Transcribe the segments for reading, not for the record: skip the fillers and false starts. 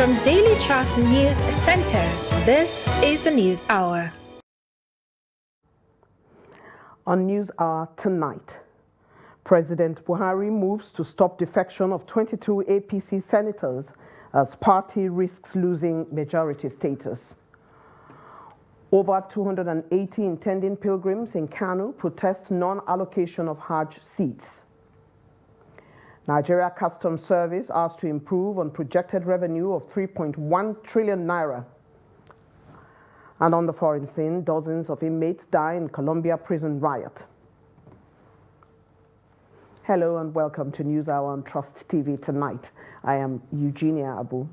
From Daily Trust News Center, this is the News Hour. On News Hour tonight, President Buhari moves to stop defection of 22 APC senators as party risks losing majority status. Over 280 intending pilgrims in Kano protest non-allocation of Hajj seats. Nigeria Customs Service asked to improve on projected revenue of 3.1 trillion naira. And on the foreign scene, dozens of inmates die in Colombia prison riot. Hello and welcome to News Hour on Trust TV tonight. I am Eugenia Abu.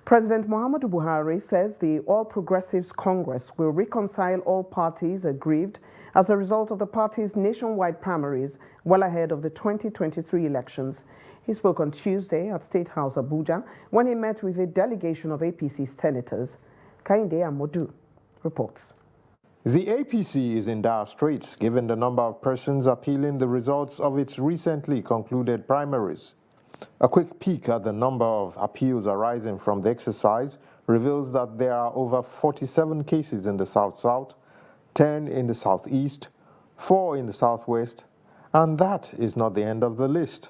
President Muhammadu Buhari says the All Progressives Congress will reconcile all parties aggrieved as a result of the party's nationwide primaries well ahead of the 2023 elections. He spoke on Tuesday at State House Abuja when he met with a delegation of APC senators. Kainde Amodu reports. The APC is in dire straits given the number of persons appealing the results of its recently concluded primaries. A quick peek at the number of appeals arising from the exercise reveals that there are over 47 cases in the South-South, 10 in the Southeast, 4 in the Southwest, and that is not the end of the list.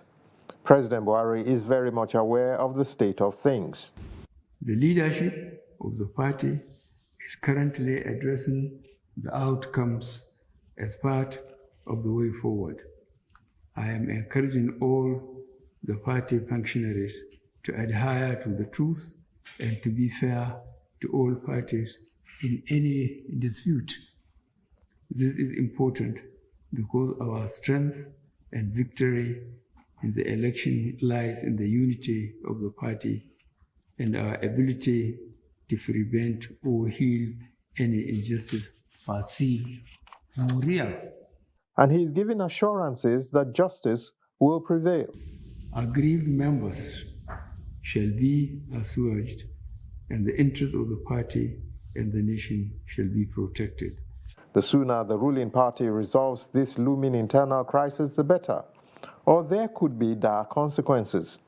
President Buhari is very much aware of the state of things. The leadership of the party is currently addressing the outcomes as part of the way forward. I am encouraging all the party functionaries to adhere to the truth and to be fair to all parties in any dispute. This is important because our strength and victory in the election lies in the unity of the party and our ability to prevent or heal any injustice perceived or real. And he is giving assurances that justice will prevail. Aggrieved members shall be assuaged, and the interests of the party and the nation shall be protected. The sooner the ruling party resolves this looming internal crisis, the better, or there could be dire consequences.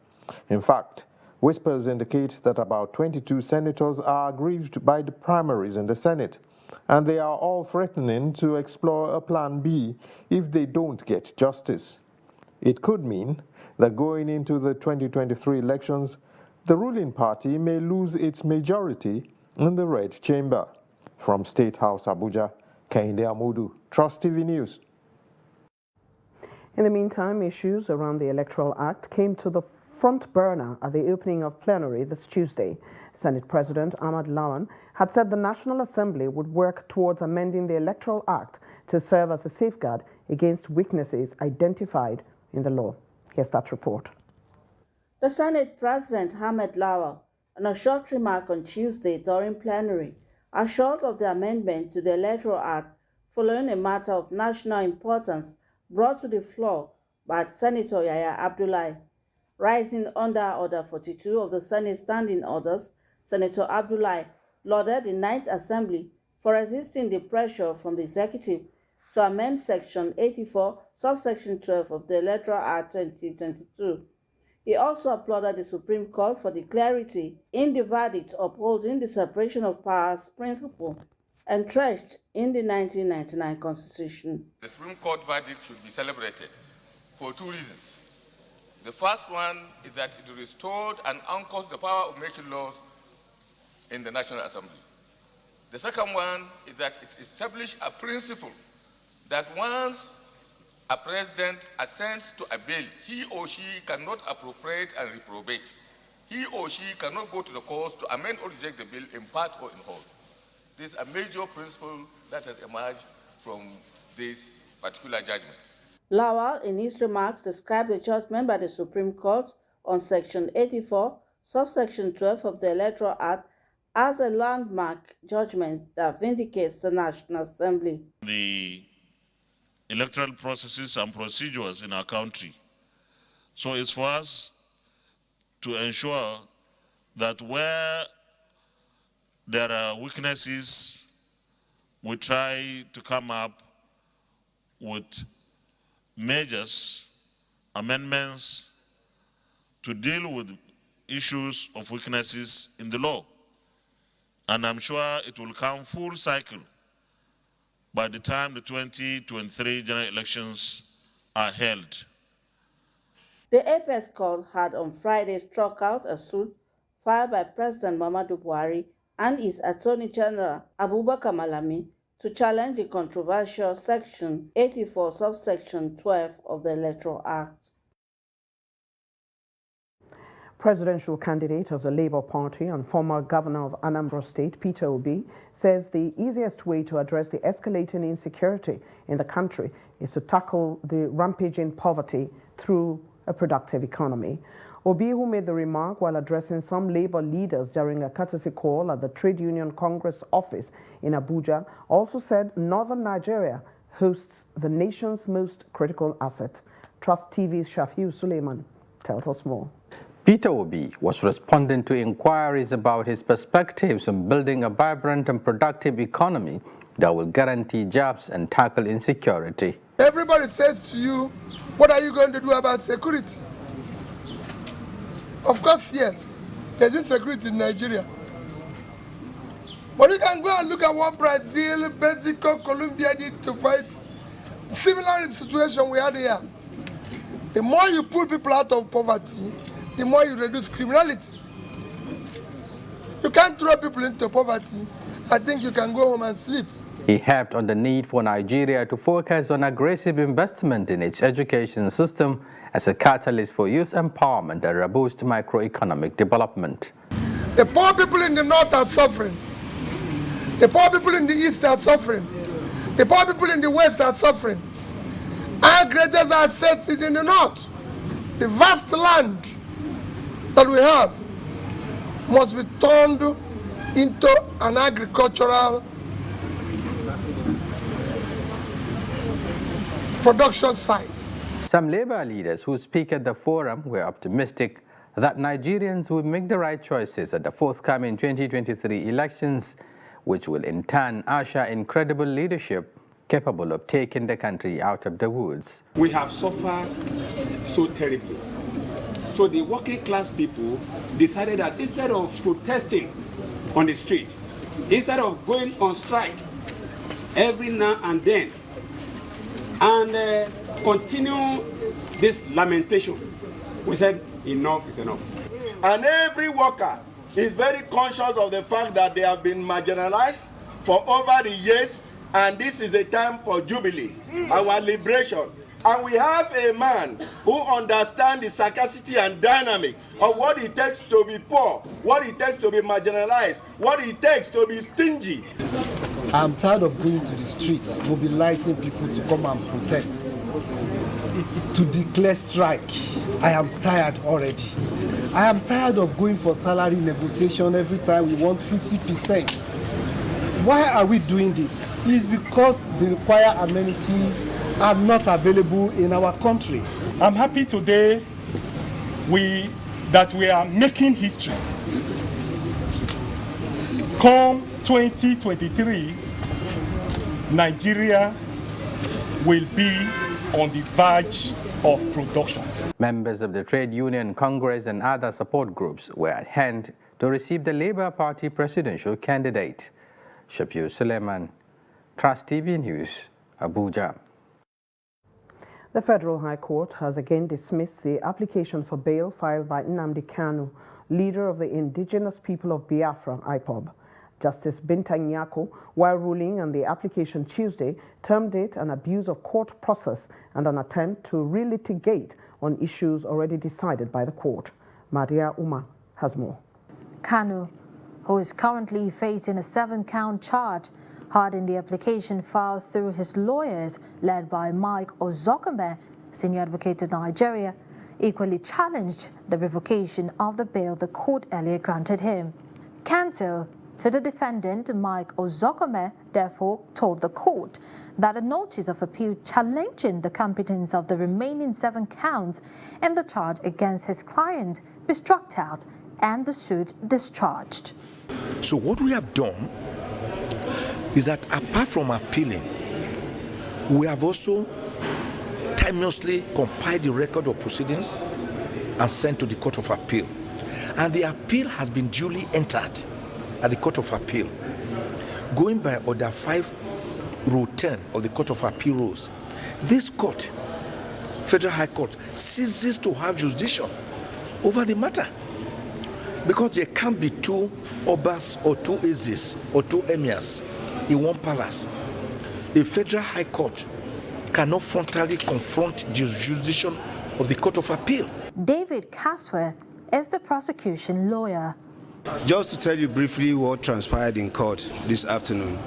In fact, whispers indicate that about 22 senators are aggrieved by the primaries in the Senate, and they are all threatening to explore a plan B if they don't get justice. It could mean that going into the 2023 elections, the ruling party may lose its majority in the Red Chamber. From State House Abuja, Kainde Amudu, Trust TV News. In the meantime, issues around the Electoral Act came to the front burner at the opening of plenary this Tuesday. Senate President Ahmad Lawan had said the National Assembly would work towards amending the Electoral Act to serve as a safeguard against weaknesses identified in the law. Here's that report. The Senate President Ahmed Lawan, in a short remark on Tuesday during plenary, assured of the amendment to the Electoral Act following a matter of national importance brought to the floor by Senator Yahya Abdullahi. Rising under Order 42 of the Senate Standing Orders, Senator Abdullahi lauded the Ninth Assembly for resisting the pressure from the executive to amend Section 84, subsection 12 of the Electoral Act 2022. He also applauded the Supreme Court for the clarity in the verdict upholding the separation of powers principle entrenched in the 1999 Constitution. The Supreme Court verdict should be celebrated for two reasons. The first one is that it restored and anchors the power of making laws in the National Assembly. The second one is that it established a principle that once a president assents to a bill, he or she cannot appropriate and reprobate. He or she cannot go to the courts to amend or reject the bill in part or in whole. This is a major principle that has emerged from this particular judgment. Lawal, in his remarks, described the judgment by the Supreme Court on Section 84, subsection 12 of the Electoral Act as a landmark judgment that vindicates the National Assembly. The electoral processes and procedures in our country. So it's for us to ensure that where there are weaknesses, we try to come up with measures, amendments to deal with issues of weaknesses in the law. And I'm sure it will come full cycle by the time the 2023 general elections are held. The Apex Court had on Friday struck out a suit filed by President Muhammadu Buhari and his Attorney General Abubakar Malami to challenge the controversial Section 84, subsection 12 of the Electoral Act. Presidential candidate of the Labour Party and former governor of Anambra State, Peter Obi, says the easiest way to address the escalating insecurity in the country is to tackle the rampaging poverty through a productive economy. Obi, who made the remark while addressing some Labour leaders during a courtesy call at the Trade Union Congress office in Abuja, also said northern Nigeria hosts the nation's most critical asset. Trust TV's Shafiu Suleiman tells us more. Peter Obi was responding to inquiries about his perspectives on building a vibrant and productive economy that will guarantee jobs and tackle insecurity. Everybody says to you, what are you going to do about security? Of course, yes, there's insecurity in Nigeria. But you can go and look at what Brazil, Mexico, Colombia did to fight similar situation we had here. The more you pull people out of poverty, the more you reduce criminality. You can't throw people into poverty. I think you can go home and sleep. He harped on the need for Nigeria to focus on aggressive investment in its education system as a catalyst for youth empowerment and robust microeconomic development. The poor people in the north are suffering. The poor people in the east are suffering. The poor people in the west are suffering. Our greatest assets is in the north. The vast land that we have must be turned into an agricultural production site. Some Labour leaders who speak at the forum were optimistic that Nigerians will make the right choices at the forthcoming 2023 elections, which will in turn usher in credible leadership capable of taking the country out of the woods. We have suffered so terribly. So the working class people decided that instead of protesting on the street, instead of going on strike every now and then, and continue this lamentation, we said enough is enough. And every worker is very conscious of the fact that they have been marginalized for over the years, and this is a time for jubilee, our liberation. And we have a man who understands the sarcasticity and dynamic of what it takes to be poor, what it takes to be marginalized, what it takes to be stingy. I'm tired of going to the streets, mobilizing people to come and protest, to declare strike. I am tired already. I am tired of going for salary negotiation every time we want 50%. Why are we doing this? It's because the required amenities are not available in our country. I'm happy today that we are making history. Come 2023, Nigeria will be on the verge of production. Members of the Trade Union Congress and other support groups were at hand to receive the Labour Party presidential candidate. Shafiu Suleiman, Trust TV News, Abuja. The Federal High Court has again dismissed the application for bail filed by Nnamdi Kanu, leader of the indigenous people of Biafra, IPOB. Justice Binta Nyako, while ruling on the application Tuesday, termed it an abuse of court process and an attempt to relitigate on issues already decided by the court. Madia Ummah has more. Kanu, who is currently facing a 7-count charge, had in the application filed through his lawyers led by Mike Ozokome, senior advocate of Nigeria, equally challenged the revocation of the bail the court earlier granted him. Counsel to the defendant, Mike Ozokome, therefore told the court that a notice of appeal challenging the competence of the remaining 7 counts in the charge against his client be struck out and the suit discharged. So what we have done is that apart from appealing, we have also timelessly compiled the record of proceedings and sent to the Court of Appeal. And the appeal has been duly entered at the Court of Appeal. Going by Order 5, Rule 10 of the Court of Appeal rules, this court, Federal High Court, ceases to have jurisdiction over the matter. Because there can't be two Obas or two Ezes or two Emirs in one palace. A Federal High Court cannot frontally confront the jurisdiction of the Court of Appeal. David Caswell is the prosecution lawyer. Just to tell you briefly what transpired in court this afternoon.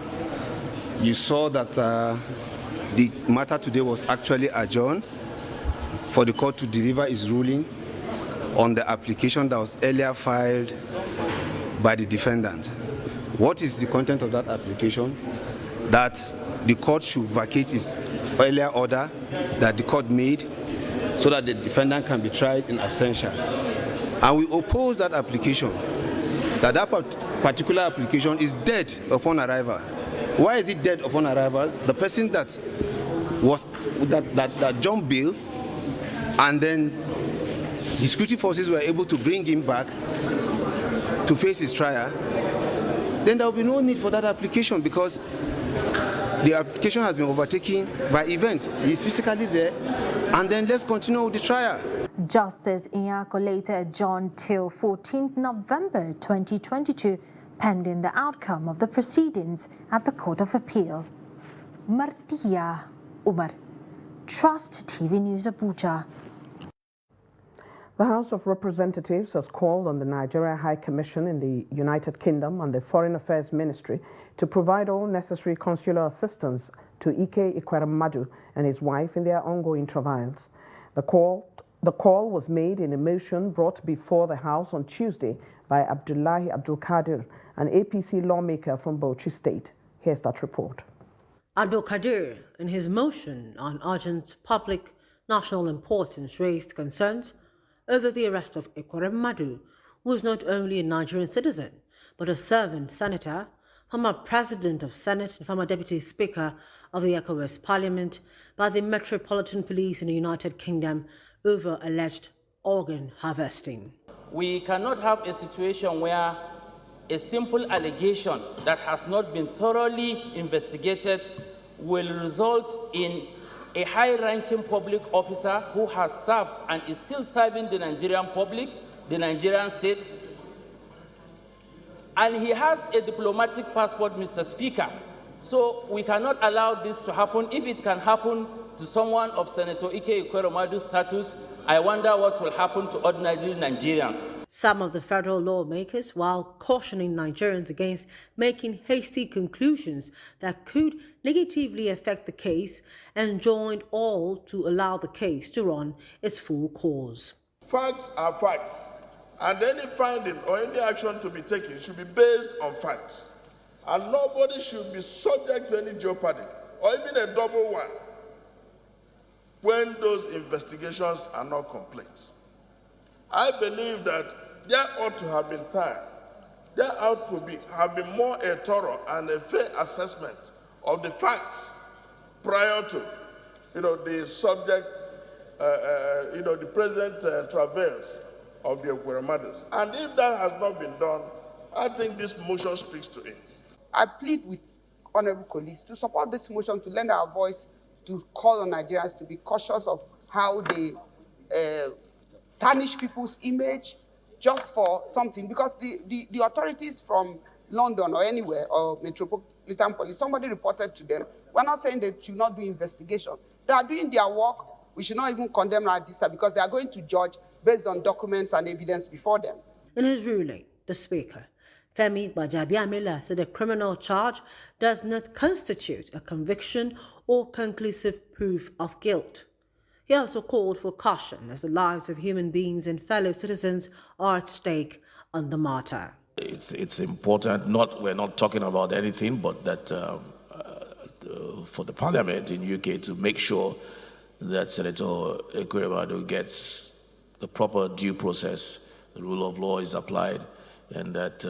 You saw that the matter today was actually adjourned for the court to deliver its ruling on the application that was earlier filed by the defendant. What is the content of that application? That the court should vacate its earlier order that the court made so that the defendant can be tried in absentia. And we oppose that application, that particular application is dead upon arrival. Why is it dead upon arrival? The person that jumped bail, and then the security forces were able to bring him back to face his trial, then there will be no need for that application because the application has been overtaken by events. He's physically there, and then let's continue with the trial. Justice Inyako later adjourned till 14th November 2022, pending the outcome of the proceedings at the Court of Appeal. Martia Umar, Trust TV News, Abuja. The House of Representatives has called on the Nigeria High Commission in the United Kingdom and the Foreign Affairs Ministry to provide all necessary consular assistance to Ike Ekweremadu and his wife in their ongoing travails. The call was made in a motion brought before the House on Tuesday by Abdullahi Abdul Kadir, an APC lawmaker from Bauchi State. Here's that report. Abdul Kadir, in his motion on urgent public national importance, raised concerns over the arrest of Ekweremadu, who is not only a Nigerian citizen, but a servant senator, former president of Senate and former deputy speaker of the ECOWAS Parliament, by the Metropolitan Police in the United Kingdom over alleged organ harvesting. We cannot have a situation where a simple allegation that has not been thoroughly investigated will result in a high-ranking public officer who has served and is still serving the Nigerian public, the Nigerian state, and he has a diplomatic passport, Mr. Speaker. So we cannot allow this to happen. If it can happen to someone of Senator Ike Ekweremadu's status, I wonder what will happen to ordinary Nigerians. Some of the federal lawmakers, while cautioning Nigerians against making hasty conclusions that could negatively affect the case, enjoined all to allow the case to run its full course. Facts are facts, and any finding or any action to be taken should be based on facts. And nobody should be subject to any jeopardy, or even a double one, when those investigations are not complete. I believe that there ought to have been time. There ought to have been more a thorough and a fair assessment of the facts prior to, the subject, the present travails of the Ekweremadus. And if that has not been done, I think this motion speaks to it. I plead with honorable colleagues to support this motion, to lend our voice, to call on Nigerians to be cautious of how they tarnish people's image just for something. Because the authorities from London or anywhere, or Metropolitan Police, somebody reported to them. We're not saying they should not do investigation. They are doing their work. We should not even condemn our district because they are going to judge based on documents and evidence before them. In his ruling, the Speaker, Femi Gbajabiamila, said a criminal charge does not constitute a conviction or conclusive proof of guilt. He also called for caution as the lives of human beings and fellow citizens are at stake on the matter. It's important, we're not talking about anything, but that for the Parliament in UK to make sure that Senator Ekweremadu gets the proper due process, the rule of law is applied, and that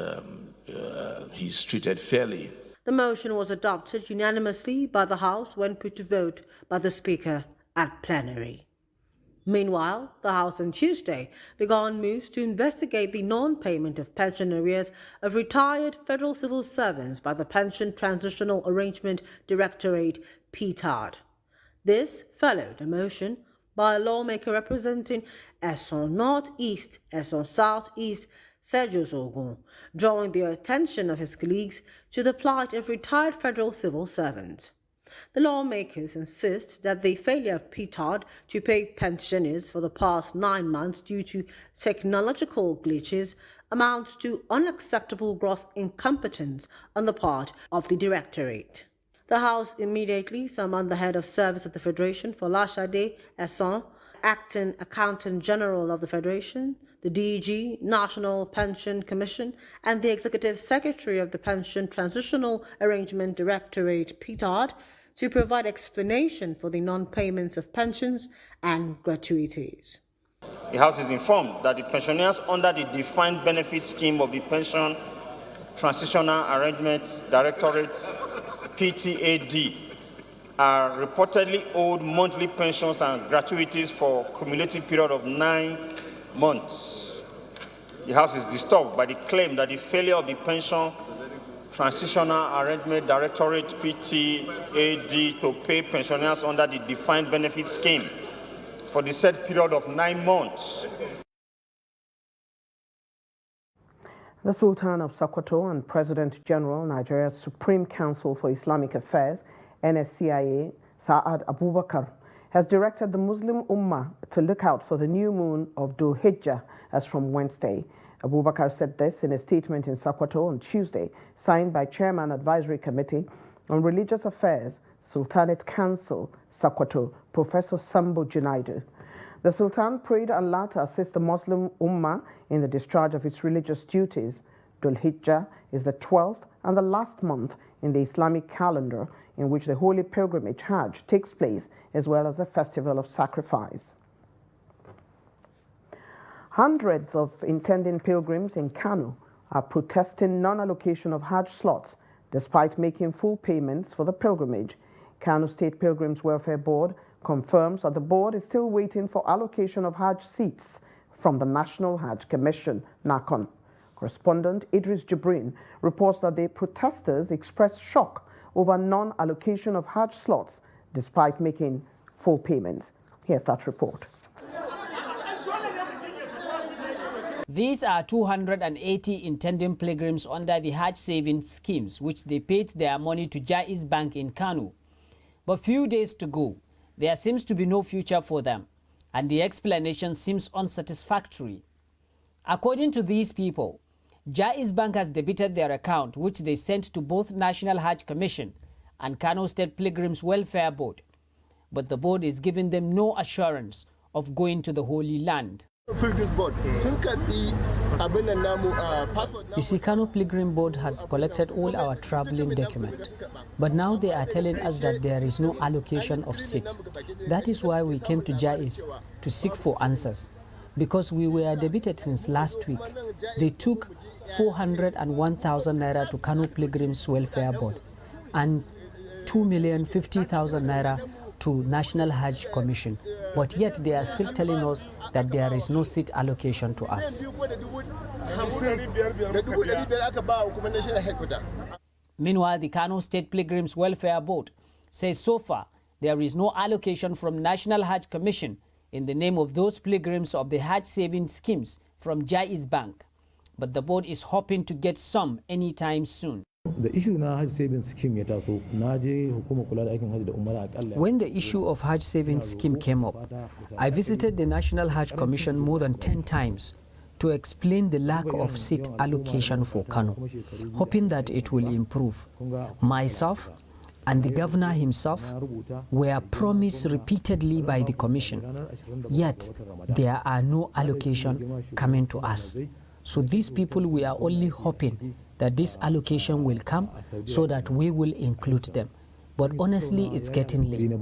he's treated fairly. The motion was adopted unanimously by the House when put to vote by the Speaker at plenary. Meanwhile, the House on Tuesday began moves to investigate the non-payment of pension arrears of retired federal civil servants by the Pension Transitional Arrangement Directorate, PTAD. This followed a motion by a lawmaker representing Eson North-East, Eson South-East, Sejos Ogun, drawing the attention of his colleagues to the plight of retired federal civil servants. The lawmakers insist that the failure of PTAD to pay pensioners for the past 9 months due to technological glitches amounts to unacceptable gross incompetence on the part of the Directorate. The House immediately summoned the head of service of the Federation, Folashade Esson, acting Accountant General of the Federation, the DG, National Pension Commission, and the Executive Secretary of the Pension Transitional Arrangement Directorate, PTAD, to provide explanation for the non-payments of pensions and gratuities. The House is informed that the pensioners under the Defined Benefit Scheme of the Pension Transitional Arrangement Directorate, PTAD, are reportedly owed monthly pensions and gratuities for a cumulative period of 9 months. The House is disturbed by the claim that the failure of the Pension Transitional Arrangement Directorate, PTAD, to pay pensioners under the Defined Benefit Scheme for the said period of 9 months. The Sultan of Sokoto and President General, Nigeria's Supreme Council for Islamic Affairs, NSCDC, Sa'ad Abubakar, has directed the Muslim ummah to look out for the new moon of Dhul Hijjah as from Wednesday. Abubakar said this in a statement in Sokoto on Tuesday, signed by Chairman Advisory Committee on Religious Affairs, Sultanate Council, Sokoto, Professor Sambo Junaidu. The Sultan prayed Allah to assist the Muslim ummah in the discharge of its religious duties. Dhul Hijjah is the 12th and the last month in the Islamic calendar in which the holy pilgrimage Hajj takes place, as well as a festival of sacrifice. Hundreds of intending pilgrims in Kano are protesting non-allocation of Hajj slots despite making full payments for the pilgrimage. Kano State Pilgrims Welfare Board confirms that the board is still waiting for allocation of Hajj seats from the National Hajj Commission, NACON. Correspondent Idris Jibrin reports that the protesters expressed shock over non-allocation of Hajj slots despite making full payments. Here's that report. These are 280 intending pilgrims under the Hajj savings schemes, which they paid their money to Jaiz Bank in Kano. But few days to go, there seems to be no future for them, and the explanation seems unsatisfactory. According to these people, Jaiz Bank has debited their account, which they sent to both National Hajj Commission and Kano State Pilgrims Welfare Board. But the board is giving them no assurance of going to the Holy Land. You see, Kano Pilgrim Board has collected all our traveling documents, but now they are telling us that there is no allocation of seats. That is why we came to Jaiz to seek for answers, because we were debited since last week. They took 401,000 naira to Kano Pilgrims Welfare Board and 2,050,000 naira to National Hajj Commission, but yet they are still telling us that there is no seat allocation to us. Meanwhile, the Kano State Pilgrims Welfare Board says so far there is no allocation from National Hajj Commission in the name of those pilgrims of the Hajj saving schemes from Jaiz Bank, but the board is hoping to get some anytime soon. When the issue of Hajj savings scheme came up, I visited the National Hajj Commission more than 10 times to explain the lack of seat allocation for Kano, hoping that it will improve. Myself and the governor himself were promised repeatedly by the commission, yet there are no allocation coming to us. So these people, we are only hoping that this allocation will come so that we will include them. But honestly, it's getting late.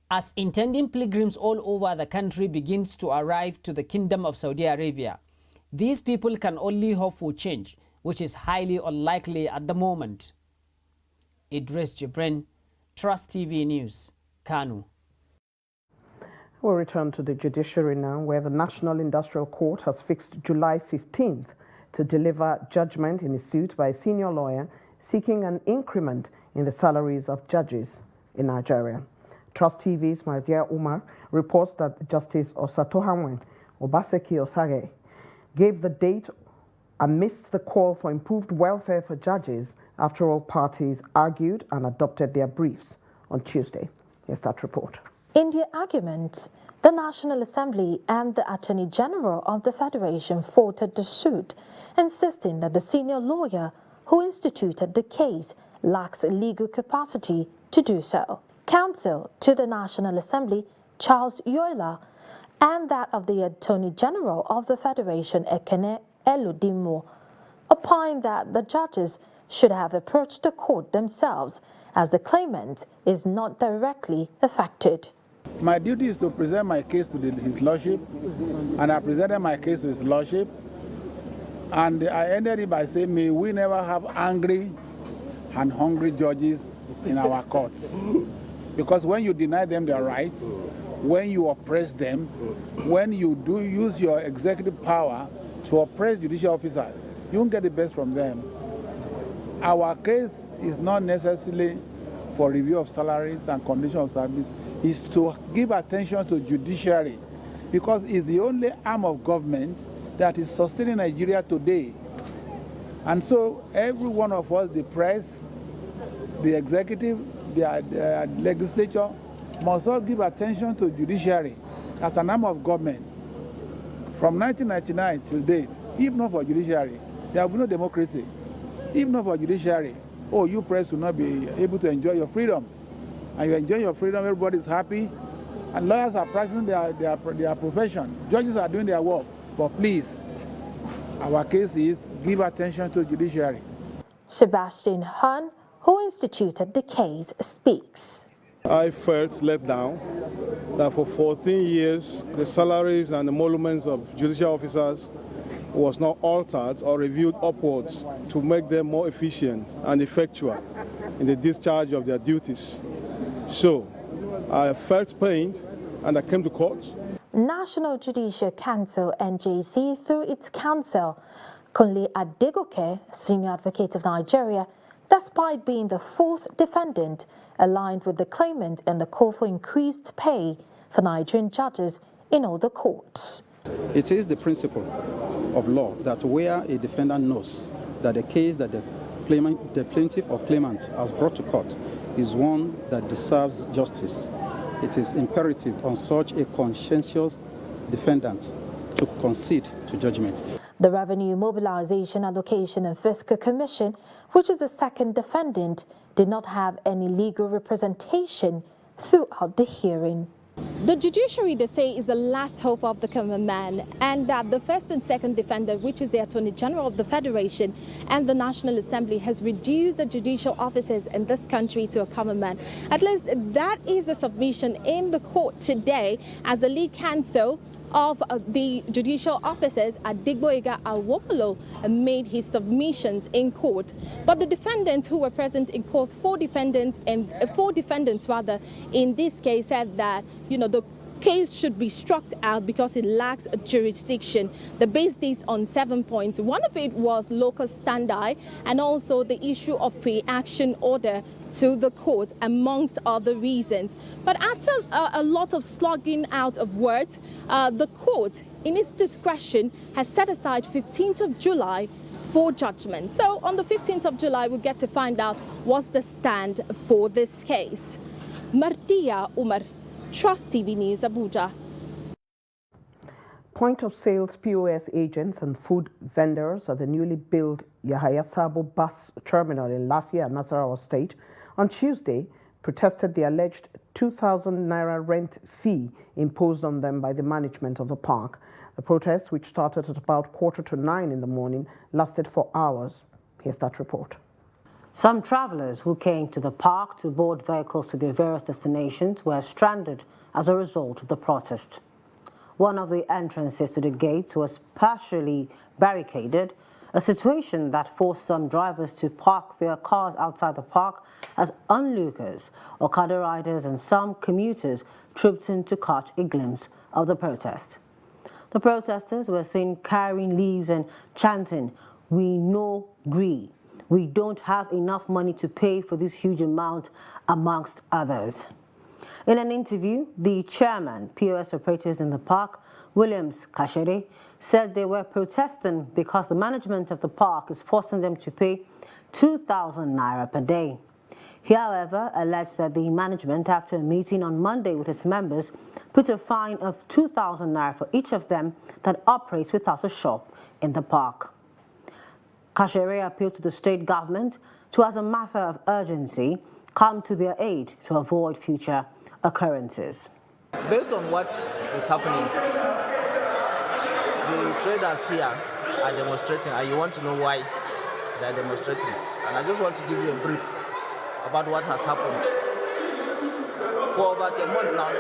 As intending pilgrims all over the country begins to arrive to the Kingdom of Saudi Arabia, these people can only hope for change, which is highly unlikely at the moment. Idris Jibrin, Trust TV News, Kano. We'll return to the judiciary now, where the National Industrial Court has fixed July 15th to deliver judgment in a suit by a senior lawyer seeking an increment in the salaries of judges in Nigeria. Trust TV's My Dear Umar reports that Justice Osatohanwen Obaseki Osage gave the date amidst the call for improved welfare for judges after all parties argued and adopted their briefs on Tuesday. Here's that report. In their arguments, the National Assembly and the Attorney General of the Federation faulted the suit, insisting that the senior lawyer who instituted the case lacks legal capacity to do so. Counsel to the National Assembly, Charles Yoila, and that of the Attorney General of the Federation, Ekene Eludimo, opined that the judges should have approached the court themselves, as the claimant is not directly affected. My duty is to present my case to His Lordship, and I presented my case to His Lordship, and I ended it by saying, may we never have angry and hungry judges in our courts. Because when you deny them their rights, when you oppress them, when you do use your executive power to oppress judicial officers, you won't get the best from them. Our case is not necessarily for review of salaries and conditions of service, is to give attention to judiciary, because it's the only arm of government that is sustaining Nigeria today. And so every one of us, the press, the executive, the legislature, must all give attention to judiciary as an arm of government. From 1999 till date, if not for judiciary, there will be no democracy. If not for judiciary, oh, you press will not be able to enjoy your freedom. And you enjoy your freedom, everybody's happy, and lawyers are practicing their profession. Judges are doing their work. But please, our case is give attention to judiciary. Sebastian Hahn, who instituted the case, speaks. I felt let down that for 14 years, the salaries and emoluments of judicial officers was not altered or reviewed upwards to make them more efficient and effectual in the discharge of their duties. So I felt pained and I came to court. National Judicial Council, NJC, through its counsel, Kunle Adegoke, Senior Advocate of Nigeria, despite being the fourth defendant, aligned with the claimant in the call for increased pay for Nigerian judges in all the courts. It is the principle of law that where a defendant knows that the case that the plaintiff or claimant has brought to court is one that deserves justice, it is imperative on such a conscientious defendant to concede to judgment. The Revenue Mobilization, Allocation and Fiscal Commission, which is the second defendant, did not have any legal representation throughout the hearing. The judiciary, they say, is the last hope of the common man, and that the first and second defendant, which is the Attorney General of the Federation and the National Assembly, has reduced the judicial officers in this country to a common man. At least that is the submission in the court today, as the lead counsel of the judicial officers at Digboyega Awopolo made his submissions in court. But the defendants who were present in court, four defendants in this case, said that, the case should be struck out because it lacks jurisdiction. They based this on 7 points. One of it was local standi and also the issue of pre-action order to the court, amongst other reasons. But after a lot of slugging out of words, the court, in its discretion, has set aside 15th of July for judgment. So on the 15th of July, we'll get to find out what's the stand for this case. Martia Umar, Trust TV News, Abuja. Point of sales POS agents and food vendors at the newly built Yahaya Sabo bus terminal in Lafia, Zamfara State, on Tuesday protested the alleged 2,000 naira rent fee imposed on them by the management of the park. The protest, which started at about 8:45 in the morning, lasted for hours. Here's that report. Some travelers who came to the park to board vehicles to their various destinations were stranded as a result of the protest. One of the entrances to the gates was partially barricaded, a situation that forced some drivers to park their cars outside the park as onlookers, Okada riders and some commuters trooped in to catch a glimpse of the protest. The protesters were seen carrying leaves and chanting, "We no gree. We don't have enough money to pay for this huge amount," amongst others. In an interview, the chairman, POS operators in the park, Williams Kashere, said they were protesting because the management of the park is forcing them to pay 2,000 naira per day. He, however, alleged that the management, after a meeting on Monday with its members, put a fine of 2,000 naira for each of them that operates without a shop in the park. Kashere appealed to the state government to, as a matter of urgency, come to their aid to avoid future occurrences. Based on what is happening, the traders here are demonstrating, and you want to know why they are demonstrating. And I just want to give you a brief about what has happened. For about a month now,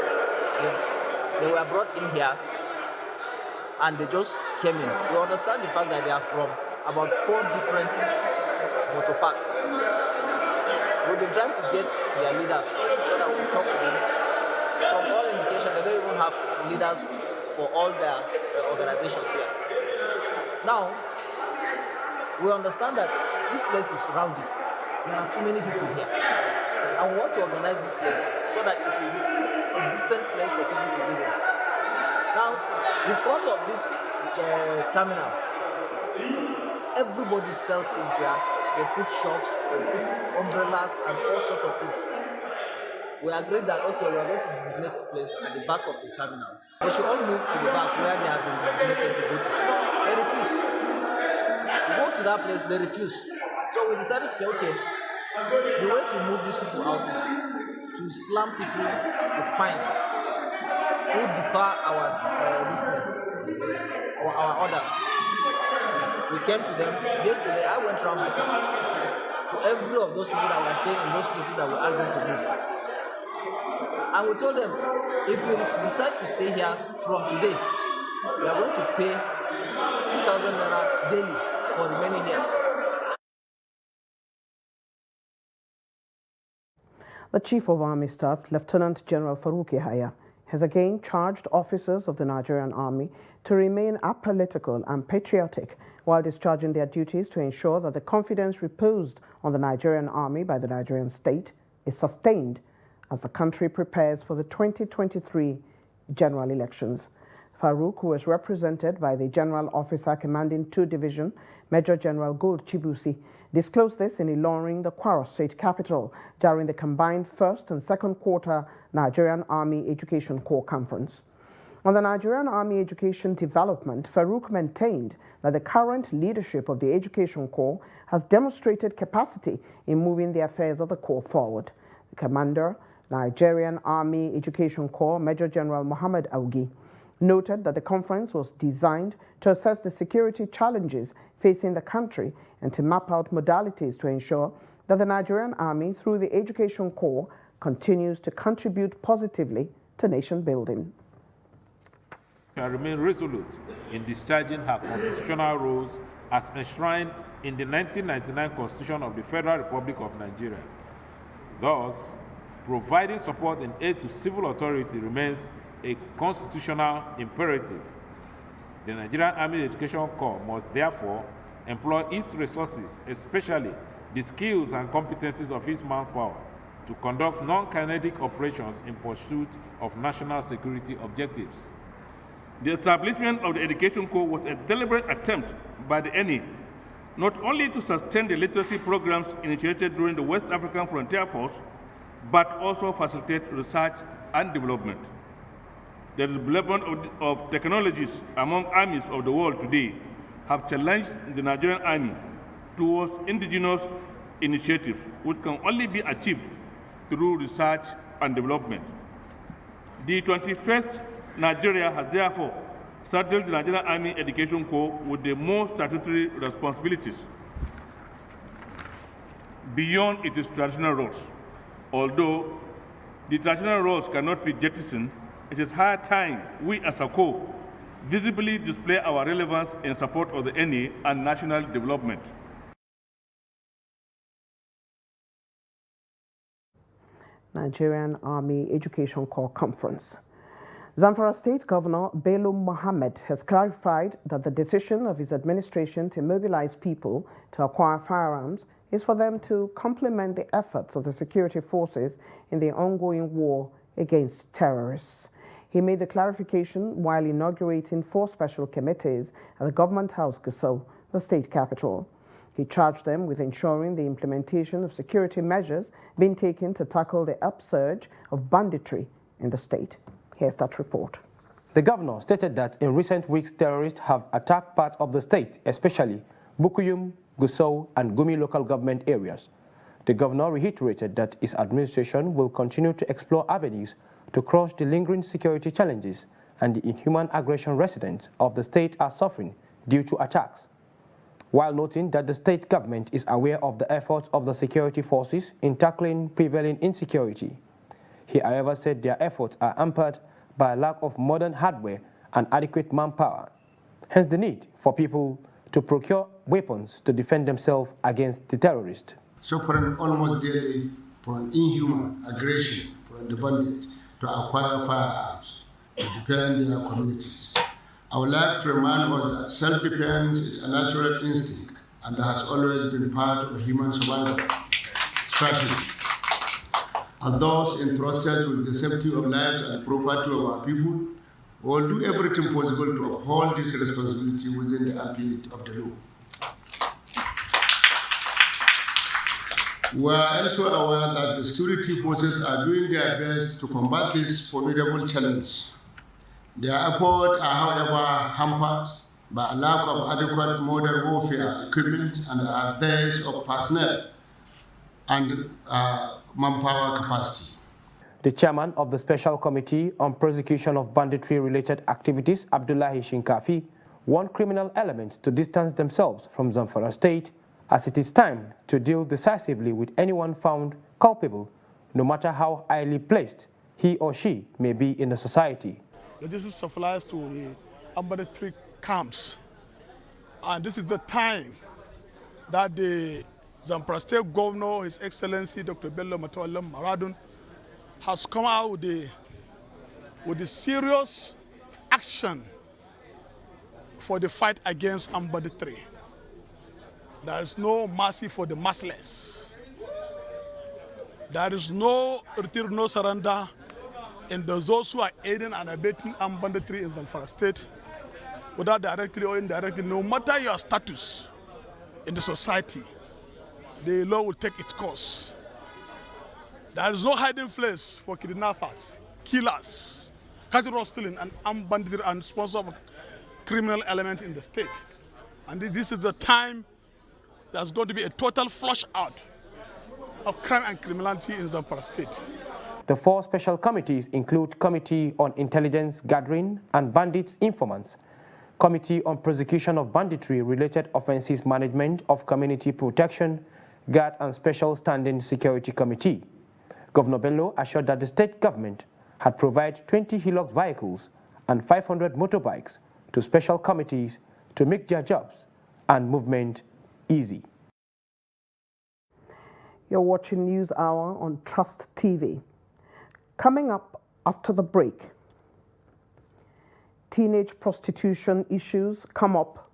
they were brought in here and they just came in. We understand the fact that they are from about 4 different motor parks. We've been trying to get their leaders so that we talk to them. From all indication, they don't even have leaders for all their organizations here. Now, we understand that this place is rowdy. There are too many people here. And we want to organize this place so that it will be a decent place for people to live in. Now, in front of this terminal, everybody sells things there. They put shops, they put umbrellas and all sorts of things. We agreed that, okay, we are going to designate a place at the back of the terminal. They should all move to the back where they have been designated to go to. They refuse. To go to that place, they refuse. So we decided to say, okay, the way to move these people out is to slam people with fines who defer our orders. We came to them. Yesterday, I went around myself to every of those people that were staying in those places that we asked them to move. And we told them, if you decide to stay here from today, you are going to pay 2,000 naira daily for remaining here. The Chief of Army Staff, Lieutenant General Farouk Yahaya, has again charged officers of the Nigerian Army to remain apolitical and patriotic while discharging their duties to ensure that the confidence reposed on the Nigerian Army by the Nigerian state is sustained as the country prepares for the 2023 general elections. Farouk, who was represented by the General Officer Commanding 2 Division, Major General Gold Chibusi, disclosed this in Ilorin, the Kwara State capital, during the combined first and second quarter Nigerian Army Education Corps Conference. On the Nigerian Army Education development, Farouk maintained that the current leadership of the Education Corps has demonstrated capacity in moving the affairs of the Corps forward. The Commander, Nigerian Army Education Corps, Major General Muhammad Augi, noted that the conference was designed to assess the security challenges facing the country and to map out modalities to ensure that the Nigerian Army, through the Education Corps, continues to contribute positively to nation building. And remain resolute in discharging her constitutional roles as enshrined in the 1999 Constitution of the Federal Republic of Nigeria. Thus, providing support and aid to civil authority remains a constitutional imperative. The Nigerian Army Education Corps must therefore employ its resources, especially the skills and competencies of its manpower, to conduct non-kinetic operations in pursuit of national security objectives. The establishment of the Education Corps was a deliberate attempt by the NA not only to sustain the literacy programs initiated during the West African Frontier Force, but also facilitate research and development. The development of technologies among armies of the world today have challenged the Nigerian Army towards indigenous initiatives, which can only be achieved through research and development. The 21st Nigeria has therefore saddled the Nigerian Army Education Corps with the more statutory responsibilities beyond its traditional roles. Although the traditional roles cannot be jettisoned, it is high time we as a Corps visibly display our relevance in support of the NE and national development. Nigerian Army Education Corps Conference. Zamfara State Governor Bello Mohammed has clarified that the decision of his administration to mobilize people to acquire firearms is for them to complement the efforts of the security forces in the ongoing war against terrorists. He made the clarification while inaugurating 4 special committees at the Government House, Gusau, the state capital. He charged them with ensuring the implementation of security measures being taken to tackle the upsurge of banditry in the state. Here's that report. The governor stated that in recent weeks, terrorists have attacked parts of the state, especially Bukuyum, Gusau, and Gumi local government areas. The governor reiterated that his administration will continue to explore avenues to crush the lingering security challenges and the inhuman aggression residents of the state are suffering due to attacks, while noting that the state government is aware of the efforts of the security forces in tackling prevailing insecurity. He, however, said their efforts are hampered by a lack of modern hardware and adequate manpower, hence the need for people to procure weapons to defend themselves against the terrorists. Suffering almost daily from inhuman aggression from the bandits to acquire firearms to defend their communities. I would like to remind us that self-defense is a natural instinct and has always been part of human survival strategy. And those entrusted with the safety of lives and property of our people will do everything possible to uphold this responsibility within the ambit of the law. We are also aware that the security forces are doing their best to combat this formidable challenge. Their efforts are, however, hampered by a lack of adequate modern warfare equipment and a dearth of personnel and manpower capacity. The chairman of the Special Committee on Prosecution of Banditry-related Activities, Abdullahi Shinkafi, warned criminal elements to distance themselves from Zamfara State, as it is time to deal decisively with anyone found culpable, no matter how highly placed he or she may be in the society. Logistics supplies to the banditry camps, and this is the time that the Zamfara State Governor, His Excellency Dr. Bello Matoalam Maradun, has come out with the serious action for the fight against banditry. There is no mercy for the massless. There is no retreat, no surrender in those who are aiding and abetting banditry in Zamfara State, whether directly or indirectly, no matter your status in the society, the law will take its course. There is no hiding place for kidnappers, killers, cattle stealing, and banditry and sponsor of criminal element in the state. And this is the time there's going to be a total flush out of crime and criminality in Zamfara State. The 4 special committees include Committee on Intelligence Gathering and Bandits Informants, Committee on Prosecution of Banditry-related Offences Management of Community Protection, Guards and Special Standing Security Committee. Governor Bello assured that the state government had provided 20 Hilux vehicles and 500 motorbikes to special committees to make their jobs and movement easy. You're watching News Hour on Trust TV. Coming up after the break, teenage prostitution issues come up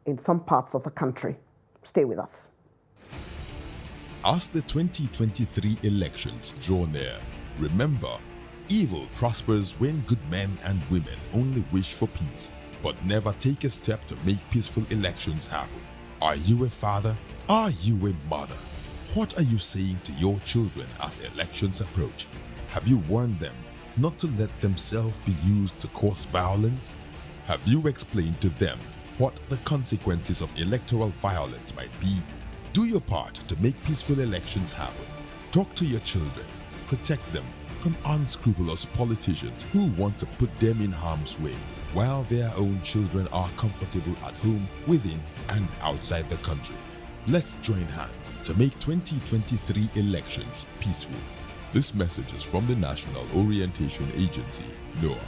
in some parts of the country. Stay with us. As the 2023 elections draw near, remember, evil prospers when good men and women only wish for peace, but never take a step to make peaceful elections happen. Are you a father? Are you a mother? What are you saying to your children as elections approach? Have you warned them not to let themselves be used to cause violence? Have you explained to them what the consequences of electoral violence might be? Do your part to make peaceful elections happen. Talk to your children. Protect them from unscrupulous politicians who want to put them in harm's way, while their own children are comfortable at home, within and outside the country. Let's join hands to make 2023 elections peaceful. This message is from the National Orientation Agency, NOAA.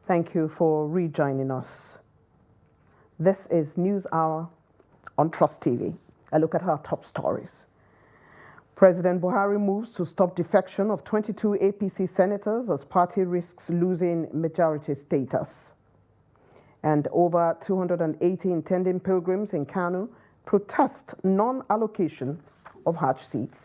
Thank you for rejoining us. This is News Hour on Trust TV. A look at our top stories. President Buhari moves to stop defection of 22 APC senators as party risks losing majority status. And over 280 intending pilgrims in Kano protest non-allocation of Hajj seats.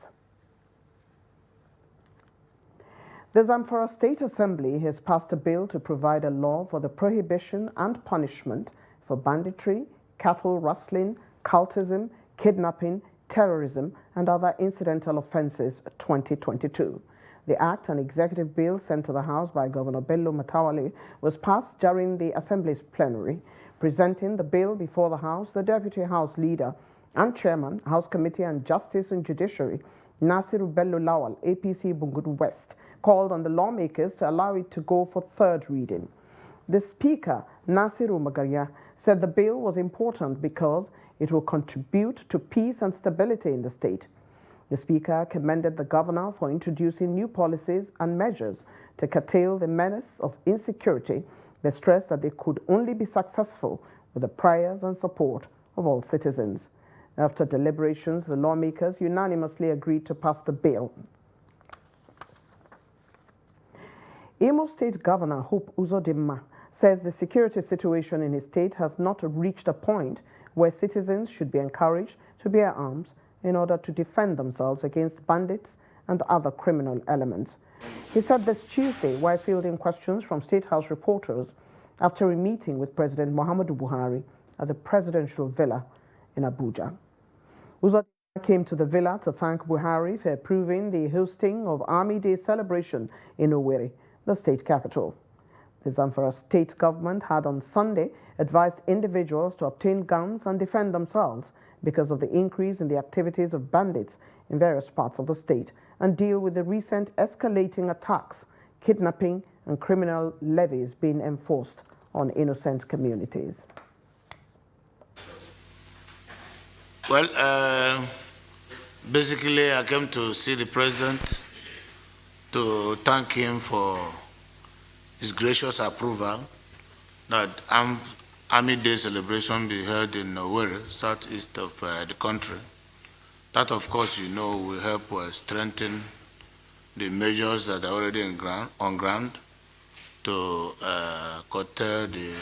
The Zamfara State Assembly has passed a bill to provide a law for the prohibition and punishment for banditry, cattle rustling, cultism, kidnapping, terrorism, and other incidental offenses 2022. The Act, an executive bill sent to the House by Governor Bello Matawalle, was passed during the Assembly's plenary. Presenting the bill before the House, the Deputy House Leader and Chairman, House Committee on Justice and Judiciary, Nasiru Bello Lawal, APC Bungudu West, called on the lawmakers to allow it to go for third reading. The Speaker, Nasiru Magaria, said the bill was important because it will contribute to peace and stability in the state. The Speaker commended the Governor for introducing new policies and measures to curtail the menace of insecurity, but stressed that they could only be successful with the prayers and support of all citizens. After deliberations, the lawmakers unanimously agreed to pass the bill. Imo State Governor Hope Uzodimma says the security situation in his state has not reached a point where citizens should be encouraged to bear arms in order to defend themselves against bandits and other criminal elements. He said this Tuesday while fielding questions from State House reporters after a meeting with President Muhammadu Buhari at the presidential villa in Abuja. Uzodimma came to the villa to thank Buhari for approving the hosting of Army Day celebration in Owerri, the state capital. The Zamfara state government had on Sunday advised individuals to obtain guns and defend themselves because of the increase in the activities of bandits in various parts of the state and deal with the recent escalating attacks, kidnapping, and criminal levies being enforced on innocent communities. Well, basically I came to see the president to thank him for his gracious approval that Army Day celebration be held in Owerri, southeast of the country. That, of course, you know, will help strengthen the measures that are already on ground to curtail the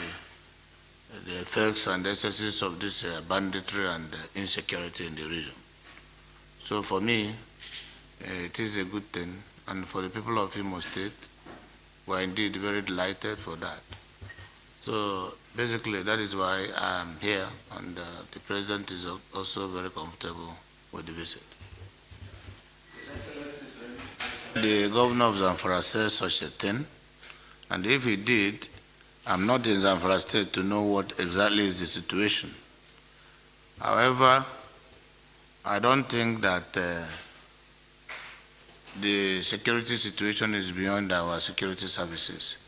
effects and excesses of this banditry and insecurity in the region. So for me, it is a good thing, and for the people of Imo State, we are indeed very delighted for that. So basically, that is why I am here, and the president is also very comfortable with the visit. The governor of Zamfara says such a thing, and if he did, I'm not in Zamfara State to know what exactly is the situation. However, I don't think that the security situation is beyond our security services.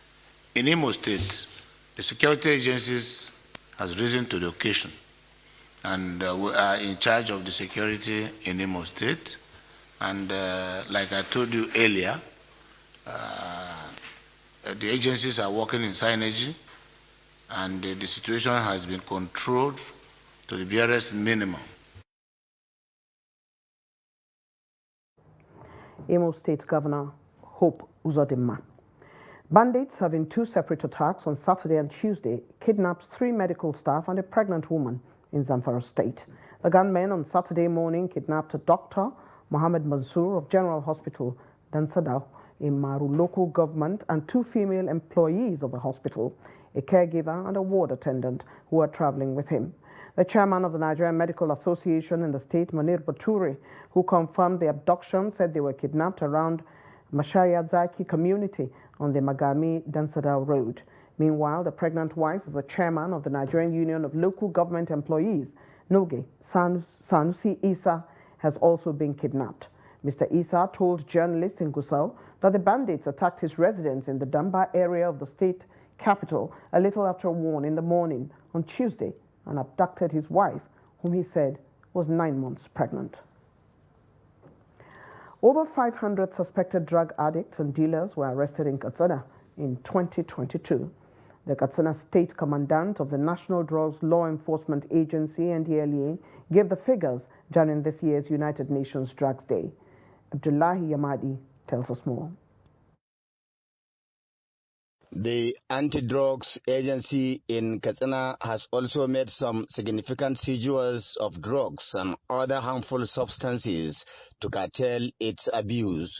In Imo State, the security agencies has risen to the occasion, and we are in charge of the security in Imo State. And like I told you earlier, the agencies are working in synergy, and the situation has been controlled to the barest minimum. Imo State Governor Hope Uzodimma. Bandits have in two separate attacks on Saturday and Tuesday kidnapped 3 medical staff and a pregnant woman in Zamfara State. The gunmen on Saturday morning kidnapped Dr. Mohammed Mansour of General Hospital Dansadao in Maru local government and 2 female employees of the hospital, a caregiver and a ward attendant who were traveling with him. The chairman of the Nigerian Medical Association in the state, Manir Bature, who confirmed the abduction, said they were kidnapped around Mashayadzaki community on the Magami Dansadao Road. Meanwhile, the pregnant wife of the chairman of the Nigerian Union of Local Government Employees, Noge Sanusi Isa, has also been kidnapped. Mr. Isa told journalists in Gusau that the bandits attacked his residence in the Damba area of the state capital a little after 1 in the morning on Tuesday and abducted his wife, whom he said was 9 months pregnant. Over 500 suspected drug addicts and dealers were arrested in Katsina in 2022. The Katsina State Commandant of the National Drugs Law Enforcement Agency, NDLEA, gave the figures during this year's United Nations Drugs Day. Abdullahi Yamadi tells us more. The Anti-Drugs Agency in Katsina has also made some significant seizures of drugs and other harmful substances to curtail its abuse.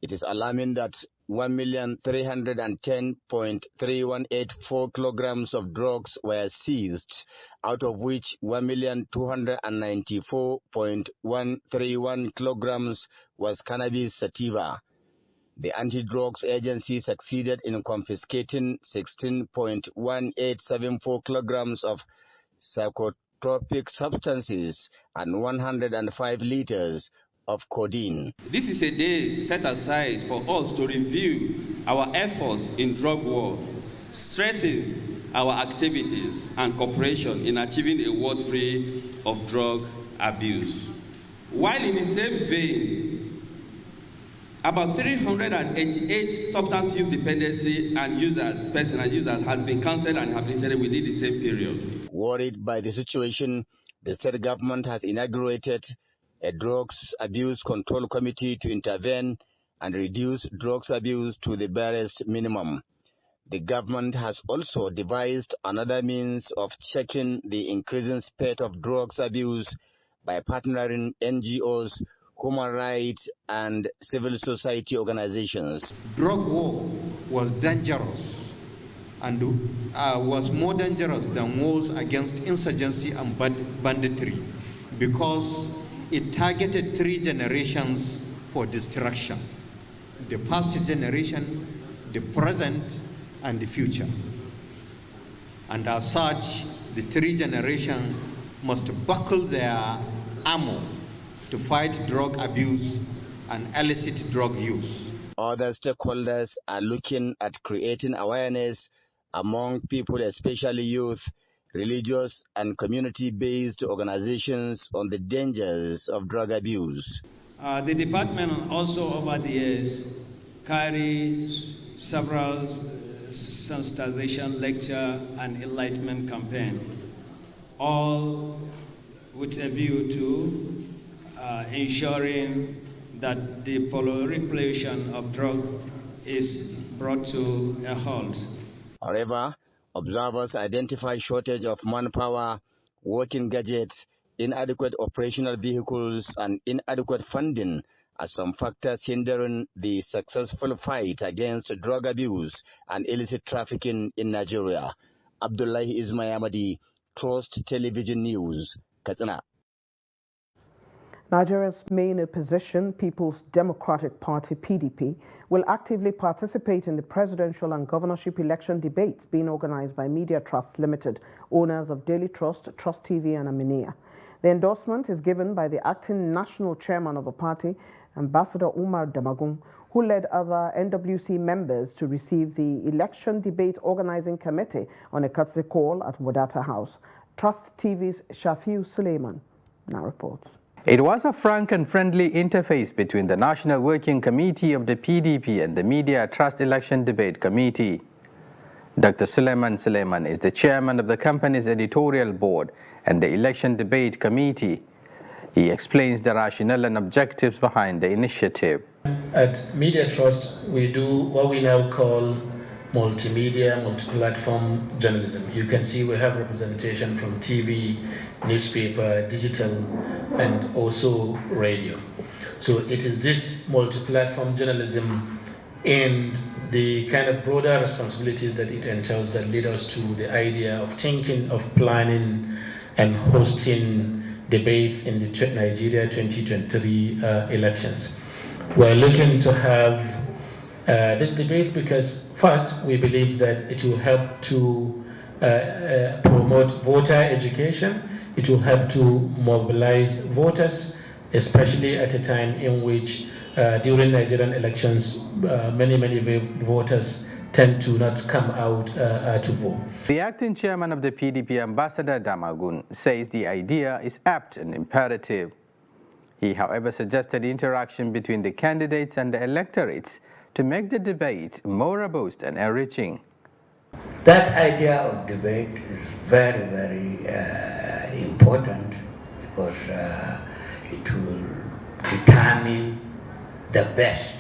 It is alarming that 1,310.3184 kilograms of drugs were seized, out of which 1,294.131 kilograms was cannabis sativa. The Anti-Drugs Agency succeeded in confiscating 16.1874 kilograms of psychotropic substances and 105 liters of codeine. This is a day set aside for us to review our efforts in drug war, strengthen our activities and cooperation in achieving a world free of drug abuse. While in the same vein, about 388 substance use dependency and persons and users has been cancelled and rehabilitated within the same period. Worried by the situation, the state government has inaugurated a drugs abuse control committee to intervene and reduce drugs abuse to the barest minimum. The government has also devised another means of checking the increasing spate of drugs abuse by partnering NGOs, human rights, and civil society organizations. Drug war was dangerous and was more dangerous than wars against insurgency and banditry because it targeted 3 generations for destruction: the past generation, the present, and the future. And as such, the 3 generations must buckle their armor to fight drug abuse and illicit drug use. Other stakeholders are looking at creating awareness among people, especially youth, religious and community-based organizations on the dangers of drug abuse. The department also over the years carries several sensitization lecture and enlightenment campaign, all with a view to ensuring that the proliferation of drug is brought to a halt. However, observers identify shortage of manpower, working gadgets, inadequate operational vehicles, and inadequate funding as some factors hindering the successful fight against drug abuse and illicit trafficking in Nigeria. Abdullahi Ismayamadi, Trust Television News, Katsina. Nigeria's main opposition, People's Democratic Party, PDP, will actively participate in the presidential and governorship election debates being organized by Media Trust Limited, owners of Daily Trust, Trust TV, and Aminia. The endorsement is given by the acting national chairman of the party, Ambassador Umar Damagun, who led other NWC members to receive the election debate organizing committee on a courtesy call at Wadata House. Trust TV's Shafiu Suleiman now reports. It was a frank and friendly interface between the National Working Committee of the PDP and the Media Trust Election Debate Committee. Dr. Suleiman is the chairman of the company's editorial board and the Election Debate Committee. He explains the rationale and objectives behind the initiative. At Media Trust, we do what we now call multimedia, multi-platform journalism. You can see we have representation from TV, newspaper, digital, and also radio. So it is this multi-platform journalism and the kind of broader responsibilities that it entails that lead us to the idea of thinking, of planning, and hosting debates in the Nigeria 2023 elections. We're looking to have these debates because first, we believe that it will help to promote voter education. It will help to mobilize voters, especially at a time in which during Nigerian elections, many voters tend to not come out to vote. The acting chairman of the PDP, Ambassador Damagun, says the idea is apt and imperative. He, however, suggested interaction between the candidates and the electorates to make the debate more robust and enriching. That idea of debate is very, very important because it will determine the best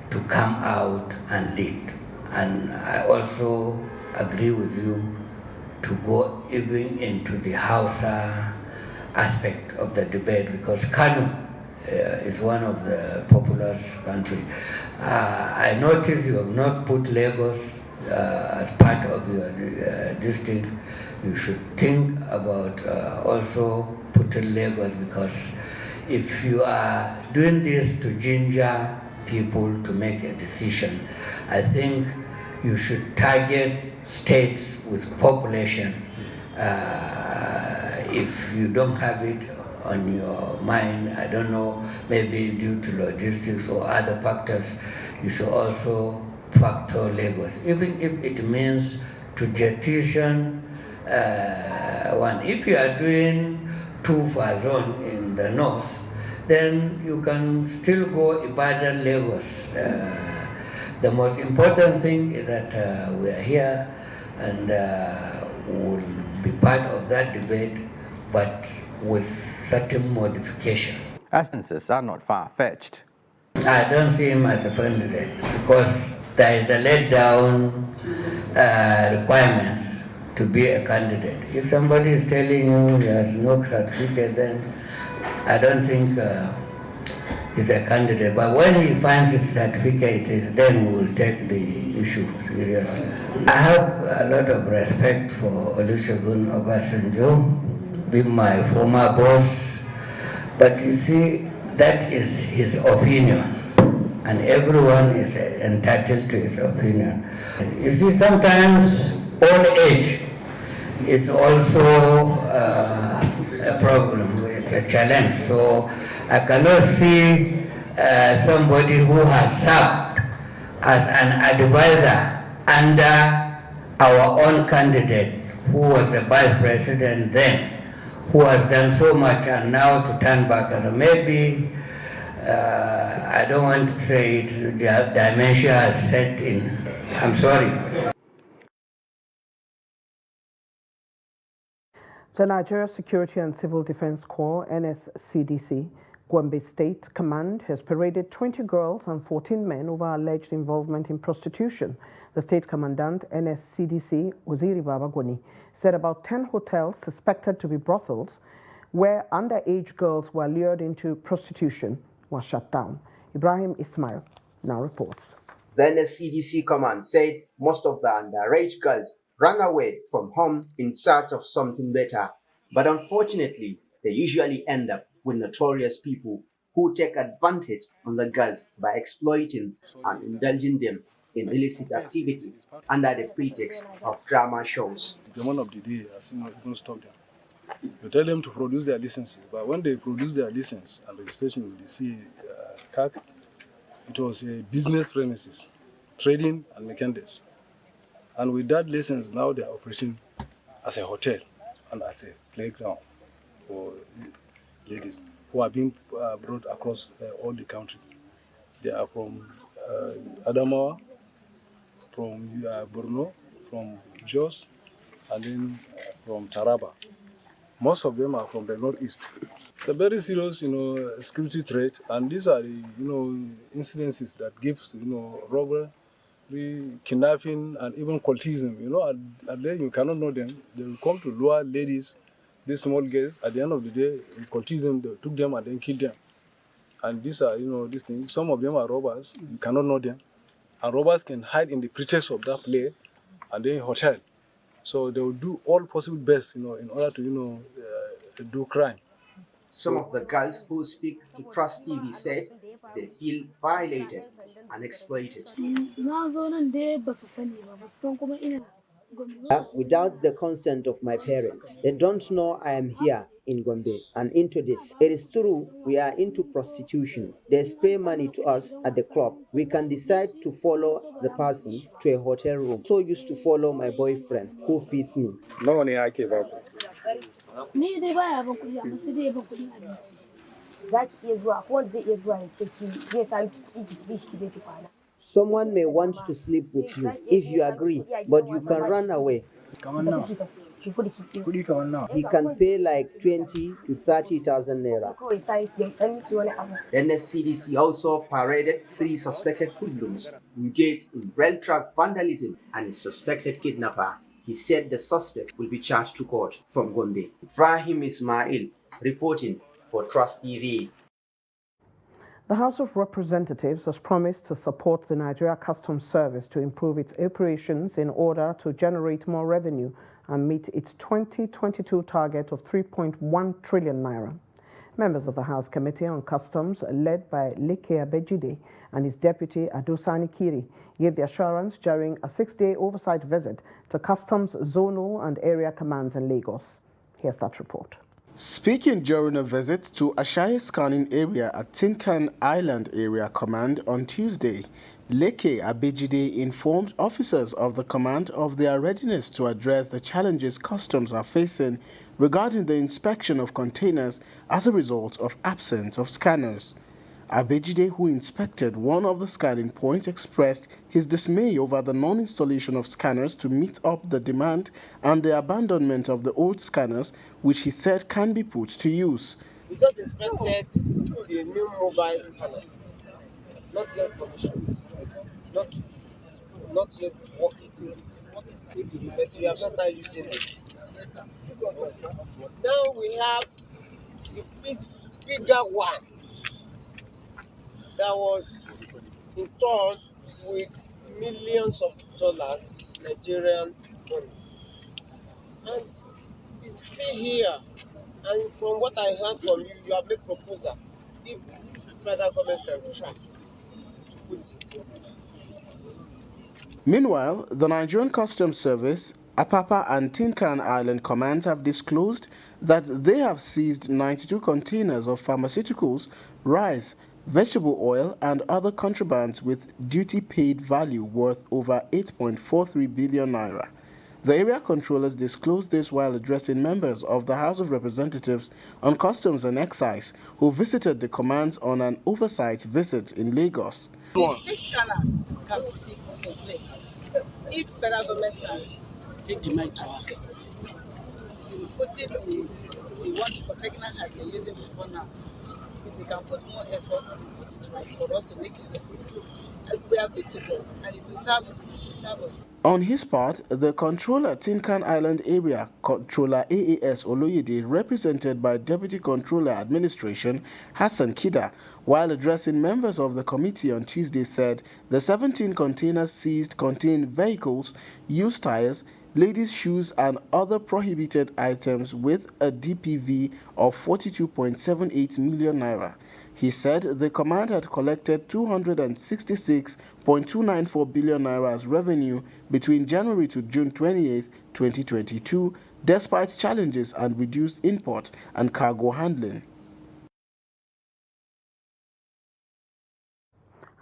to come out and lead. And I also agree with you to go even into the Hausa aspect of the debate because Kano is one of the populous country. I noticed you have not put Lagos as part of your district. You should think about also putting Lagos because if you are doing this to ginger people to make a decision, I think you should target states with population. If you don't have it on your mind, I don't know, maybe due to logistics or other factors, you should also factor Lagos, even if it means to jettison one. If you are doing too far zone in the north, then you can still go Ibadan, Lagos. The most important thing is that we are here and will be part of that debate, but with certain modification. Essences are not far-fetched. I don't see him as a candidate because there is a laid down requirements to be a candidate. If somebody is telling you he has no certificate, then I don't think he's a candidate. But when he finds his certificate, then we will take the issue seriously. I have a lot of respect for Olusegun Obasanjo, being my former boss. But you see, that is his opinion, and everyone is entitled to his opinion. You see, sometimes old age is also a problem, it's a challenge. So I cannot see somebody who has served as an advisor under our own candidate, who was the vice president then, who has done so much, and now to turn back. And maybe, I don't want to say it, the dementia has set in. I'm sorry. The Nigeria Security and Civil Defense Corps, NSCDC, Gombe State Command has paraded 20 girls and 14 men over alleged involvement in prostitution. The State Commandant, NSCDC, Waziri Babagoni, said about 10 hotels suspected to be brothels where underage girls were lured into prostitution were shut down. Ibrahim Ismail now reports. The NSCDC command said most of the underage girls ran away from home in search of something better, but unfortunately, they usually end up with notorious people who take advantage of the girls by exploiting and indulging them in illicit activities under the pretext of drama shows. The man of the day, as you know, you don't stop them. You tell them to produce their licenses, but when they produce their license and registration with the CAC, it was a business premises, trading and merchandise. And with that license, now they are operating as a hotel and as a playground for ladies who are being brought across all the country. They are from Adamawa, from Borno, from Jos, and then from Taraba. Most of them are from the northeast. It's a very serious, security threat, and these are the, incidences that gives, robbery, kidnapping, and even cultism. At the end you cannot know them. They will come to lure ladies, these small girls. At the end of the day, in cultism, they took them and then killed them. And these are, these things. Some of them are robbers. You cannot know them. And robbers can hide in the pretext of that play and then hotel. So they will do all possible best, in order to, do crime. Some of the girls who speak to Trust TV said they feel violated and exploited. Without the consent of my parents, they don't know I am here in Gombe and into this. It is true we are into prostitution. They spray money to us at the club. We can decide to follow the person to a hotel room. So used to follow my boyfriend who feeds me. No one I gave up. Someone may want to sleep with you if you agree, but you can run away. He can pay like 20 to 30,000 naira. NSCDC also paraded 3 suspected hoodlums engaged in rail track vandalism and a suspected kidnapper. He said the suspect will be charged to court. From Gombe, Ibrahim Ismail reporting for Trust TV. The House of Representatives has promised to support the Nigeria Customs Service to improve its operations in order to generate more revenue and meet its 2022 target of 3.1 trillion naira. Members of the House Committee on Customs, led by Leke Abejide and his deputy Adosani Kiri, gave the assurance during a 6-day oversight visit to Customs zonal and area commands in Lagos. Here's that report. Speaking during a visit to Ashai scanning area at Tinkan Island Area Command on Tuesday, Leke Abejide informed officers of the command of their readiness to address the challenges customs are facing regarding the inspection of containers as a result of absence of scanners. Abejide, who inspected one of the scanning points, expressed his dismay over the non-installation of scanners to meet up the demand and the abandonment of the old scanners, which he said can be put to use. We just inspected the new mobile scanner, not yet commissioned, not yet working, but we have not started using it. Now we have the bigger one that was installed with millions of dollars Nigerian money, and it's still here. And from what I heard from you, you have made proposal if federal government can try to put it. Meanwhile, the Nigerian Customs Service, Apapa and Tinkan Island commands have disclosed that they have seized 92 containers of pharmaceuticals, rice, vegetable oil and other contrabands with duty-paid value worth over 8.43 billion naira. The area controllers disclosed this while addressing members of the House of Representatives on Customs and Excise who visited the commands on an oversight visit in Lagos. The fixed scanner can be put in place if federal government can assist in putting the one the container has been using before now. If they can put more effort to put it right for us to make use of it, we are good to go, and it will serve us. On his part, the controller Tinkan Island Area Controller AAS Oloyede, represented by Deputy Controller Administration Hassan Kida, while addressing members of the committee on Tuesday, said the 17 containers seized contain vehicles, used tires, ladies' shoes and other prohibited items with a DPV of 42.78 million naira. He said the command had collected 266.294 billion naira as revenue between January to June 28, 2022, despite challenges and reduced import and cargo handling.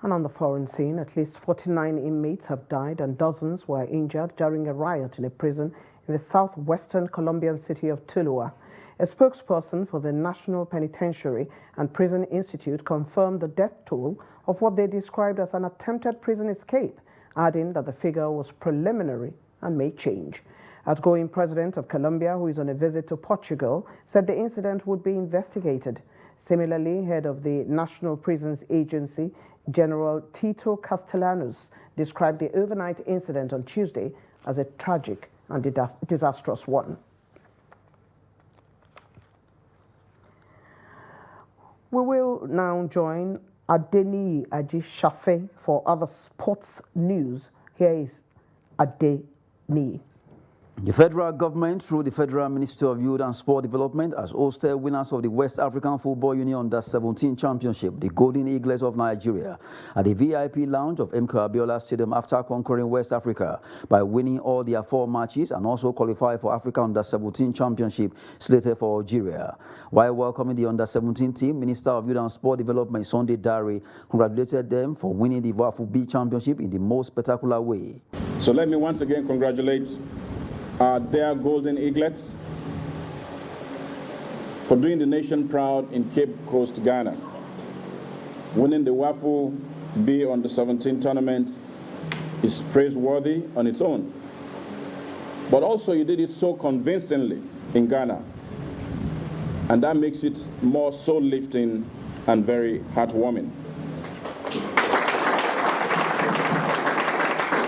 And on the foreign scene, at least 49 inmates have died and dozens were injured during a riot in a prison in the southwestern Colombian city of Tuluá. A spokesperson for the National Penitentiary and Prison Institute confirmed the death toll of what they described as an attempted prison escape, adding that the figure was preliminary and may change. Outgoing president of Colombia, who is on a visit to Portugal, said the incident would be investigated. Similarly, head of the National Prisons Agency, General Tito Castellanos, described the overnight incident on Tuesday as a tragic and disastrous one. We will now join Adeni Ajishafe for other sports news. Here is Adeni. The federal government, through the Federal Ministry of Youth and Sport Development, has hosted winners of the West African Football Union Under-17 Championship, the Golden Eagles of Nigeria, at the VIP lounge of MK Abiola Stadium after conquering West Africa by winning all their 4 matches and also qualify for Africa Under-17 Championship slated for Algeria. While welcoming the Under-17 team, Minister of Youth and Sport Development Sunday Dare congratulated them for winning the WAFU B Championship in the most spectacular way. So let me once again congratulate their Golden Eaglets for doing the nation proud in Cape Coast, Ghana, winning the WAFU B on the 17 tournament is praiseworthy on its own. But also you did it so convincingly in Ghana. And that makes it more soul-lifting and very heartwarming.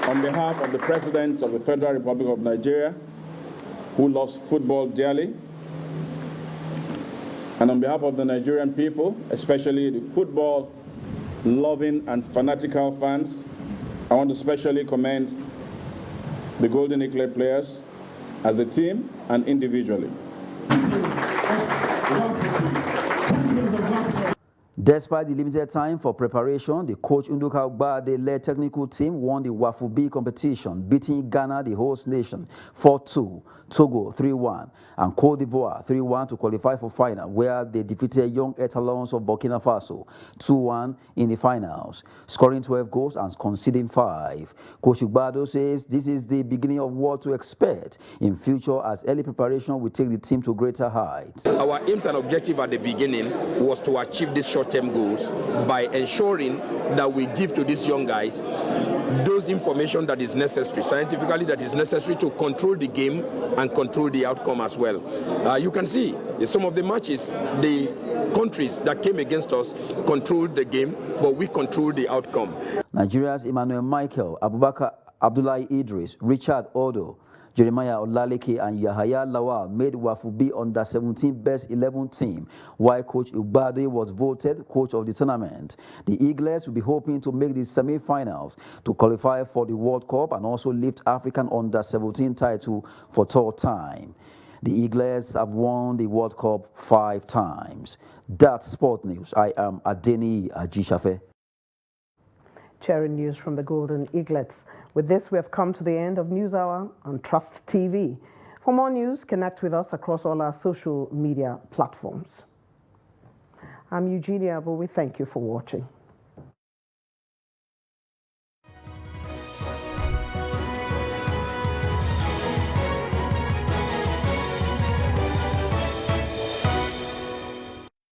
On behalf of the President of the Federal Republic of Nigeria, who loves football dearly, and on behalf of the Nigerian people, especially the football-loving and fanatical fans, I want to specially commend the Golden Eagle players as a team and individually. Despite the limited time for preparation, the coach Nduka Bade-led technical team won the Wafubi competition, beating Ghana, the host nation, 4-2, Togo 3-1, and Cote d'Ivoire 3-1 to qualify for final, where they defeated young Etalons of Burkina Faso 2-1 in the finals, scoring 12 goals and conceding 5. Coach Ugbado says this is the beginning of what to expect in future, as early preparation will take the team to greater heights. Our aims and objective at the beginning was to achieve these short-term goals by ensuring that we give to these young guys those information that is necessary, scientifically that is necessary to control the game and control the outcome as well. You can see in some of the matches, the countries that came against us controlled the game, but we controlled the outcome. Nigeria's Emmanuel Michael, Abubakar Abdullahi Idris, Richard Odo, Jeremiah Olaleke and Yahaya Lawal made Wafubi under 17 best 11 team, while Coach Ubade was voted coach of the tournament. The Eagles will be hoping to make the semi-finals to qualify for the World Cup and also lift African under 17 title for third time. The Eagles have won the World Cup 5 times. That's Sport News. I am Adeni Ajishafe. Sharing news from the Golden Eaglets. With this, we have come to the end of News Hour on Trust TV. For more news, connect with us across all our social media platforms. I'm Eugenia, but we thank you for watching.